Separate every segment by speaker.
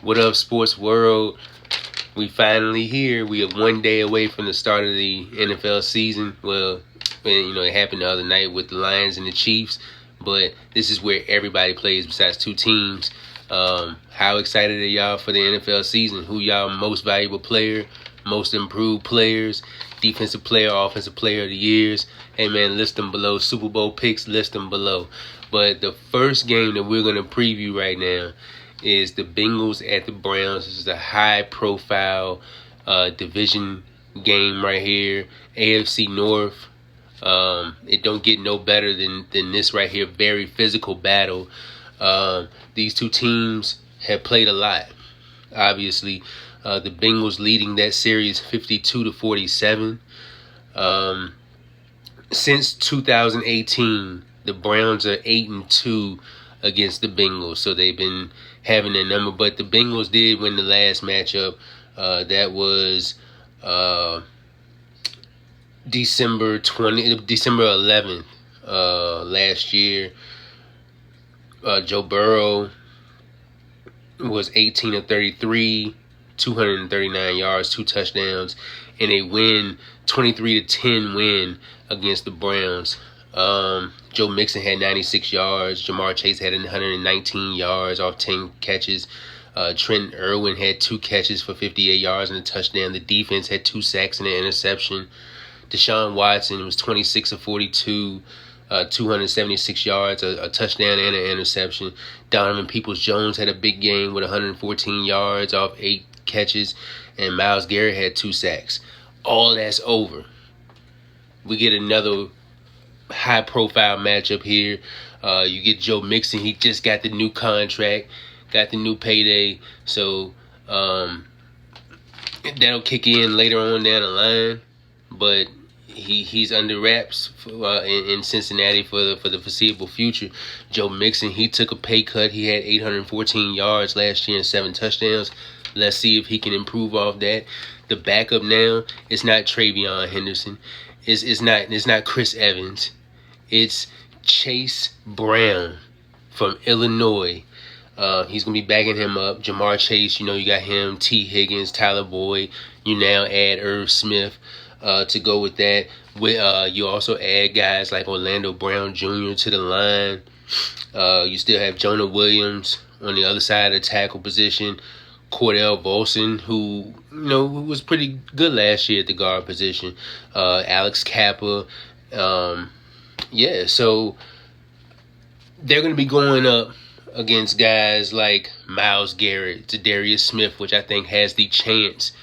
Speaker 1: What up, sports world? We finally here. We are one day away from the start of the NFL season. Well, it happened the other night with the Lions and the Chiefs, but this is where everybody plays besides two teams. How excited are y'all for the NFL season? Who y'all most valuable player, most improved players, defensive player, offensive player of the years? Hey man, list them below. Super Bowl picks, list them below. But the first game that we're going to preview right now is the Bengals at the Browns. This is a high-profile division game right here. AFC North. It don't get no better than this right here. Very physical battle. These two teams have played a lot. Obviously, the Bengals leading that series 52-47. Since 2018, the Browns are 8-2 against the Bengals, so they've been having that number. But the Bengals did win the last matchup. That was December 11th last year. Joe Burrow was 18 of 33, 239 yards, 2 touchdowns, and a win, 23-10 win against the Browns. Joe Mixon had 96 yards. Jamar Chase had 119 yards off 10 catches. Trent Irwin had 2 catches for 58 yards and a touchdown. The defense had 2 sacks and an interception. Deshaun Watson was 26 of 42, 276 yards, a touchdown and an interception. Donovan Peoples-Jones had a big game with 114 yards off 8 catches. And Myles Garrett had 2 sacks. All that's over. We get another high-profile matchup here. You get Joe Mixon. He just got the new contract, got the new payday. So that'll kick in later on down the line. But he's under wraps in Cincinnati for the foreseeable future. Joe Mixon, he took a pay cut. He had 814 yards last year and 7 touchdowns. Let's see if he can improve off that. The backup now, it's not Travion Henderson. It's not Chris Evans. It's Chase Brown from Illinois. He's going to be backing him up. Jamar Chase, you got him. T. Higgins, Tyler Boyd. You now add Irv Smith to go with that. You also add guys like Orlando Brown Jr. to the line. You still have Jonah Williams on the other side of the tackle position. Cordell Volson, who was pretty good last year at the guard position. Alex Kappa. So they're going to be going up against guys like Myles Garrett, Zadarius Smith, which I think has the chance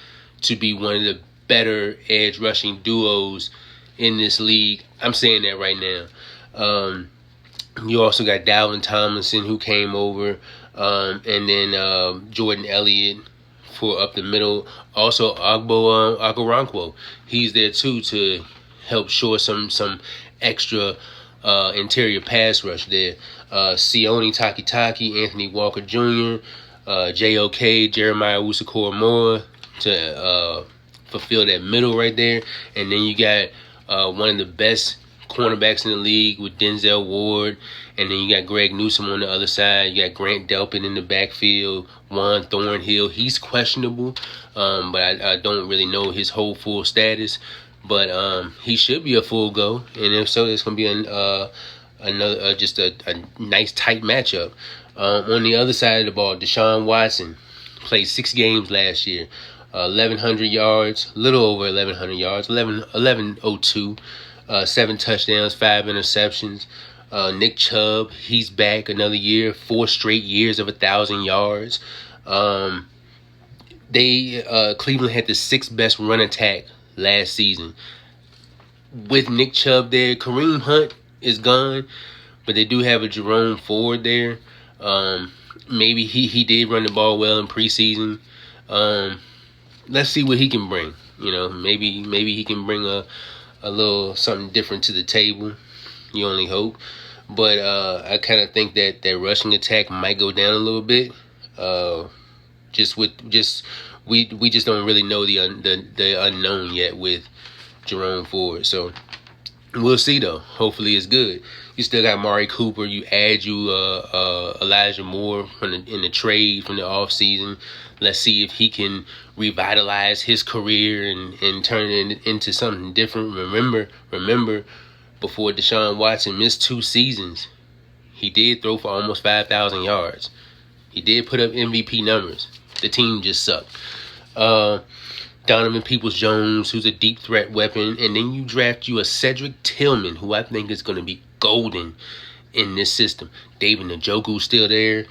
Speaker 1: to be one of the better edge rushing duos in this league. I'm saying that right now. You also got Dalvin Tomlinson, who came over, and then Jordan Elliott for up the middle. Also, Agbo Okoronkwo, he's there too to help shore some extra interior pass rush there. Sione Takitaki, Anthony Walker Jr., JOK, Jeremiah Wusu-Koramoah to fulfill that middle right there. And then you got one of the best cornerbacks in the league with Denzel Ward. And then you got Greg Newsome on the other side. You got Grant Delpit in the backfield. Juan Thornhill, he's questionable, but I don't really know his whole full status. But he should be a full go. And if so, it's going to be another just a nice tight matchup. On the other side of the ball, Deshaun Watson played 6 games last year. 1,100 yards, little over 1,100 yards, 1102, 7 touchdowns, 5 interceptions. Nick Chubb, he's back another year, 4 straight years of 1,000 yards. Cleveland had the 6th best run attack last season. With Nick Chubb there, Kareem Hunt is gone, but they do have a Jerome Ford there. Maybe he did run the ball well in preseason. Let's see what he can bring. Maybe he can bring a little something different to the table. You only hope. But I kind of think that rushing attack might go down a little bit. We just don't really know the unknown yet with Jerome Ford. So We'll see though. Hopefully it's good. You still got Mari Cooper. You add Elijah Moore in the trade from the off season. Let's see if he can revitalize his career and turn it into something different. Remember, before Deshaun Watson missed 2 seasons, he did throw for almost 5,000 yards. He did put up MVP numbers. The team just sucked. Donovan Peoples-Jones, who's a deep threat weapon, and then you draft you a Cedric Tillman, who I think is going to be golden in this system. David Njoku's still there.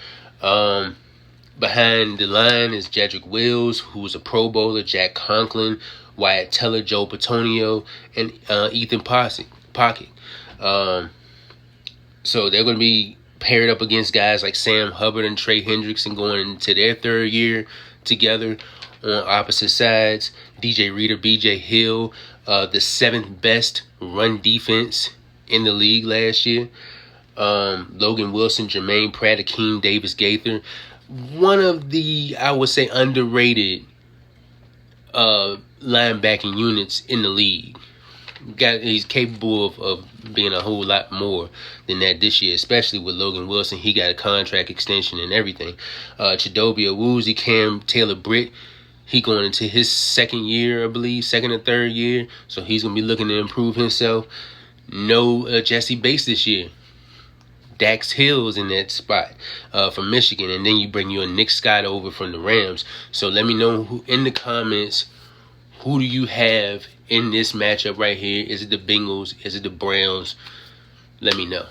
Speaker 1: Behind the line is Jedrick Wills, who's a Pro Bowler, Jack Conklin, Wyatt Teller, Joe Patonio, and Ethan Pocket. So they're going to be paired up against guys like Sam Hubbard and Trey Hendrickson going into their 3rd year together on opposite sides. DJ Reader, BJ Hill, the 7th best run defense in the league last year. Logan Wilson, Jermaine Pratt, Akeem Davis Gaither. One of the, I would say, underrated linebacking units in the league. He's capable of being a whole lot more than that this year, especially with Logan Wilson. He got a contract extension and everything. Chidobe Awuzie, Cam Taylor-Britt, he going into his 2nd year, I believe, 2nd or 3rd year. So he's going to be looking to improve himself. No Jesse Bates this year. Dax Hill's in that spot from Michigan. And then you bring you a Nick Scott over from the Rams. So let me know in the comments, who do you have in this matchup right here? Is it the Bengals? Is it the Browns? Let me know.